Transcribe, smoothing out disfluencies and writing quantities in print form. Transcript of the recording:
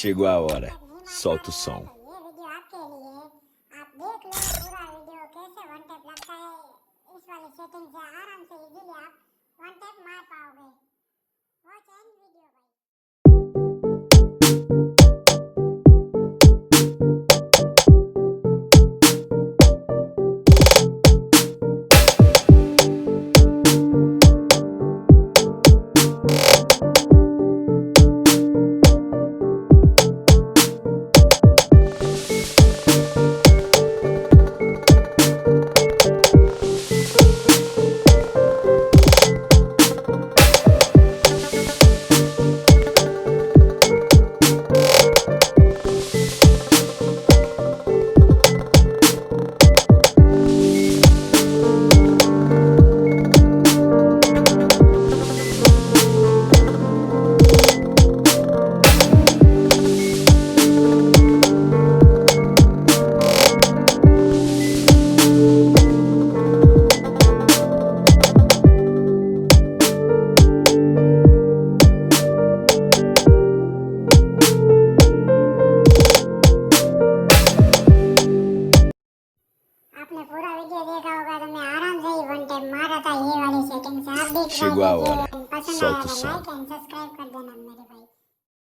Chegou a hora. Solta o som. ये video आपके लिए आप देख लो पूरा वीडियो कैसे वन टैप लगता है इस वाली सेटिंग से आराम से इजीली आप वन टैप मार पाओगे वॉच एंड वीडियो भाई आपने पूरा वीडियो देखा होगा तो मैं आराम से ही वन टैप मारा था ये वाली सेटिंग से आप देख Chegou a लीजिए hora. पसंद आया Solta o तो som. Like and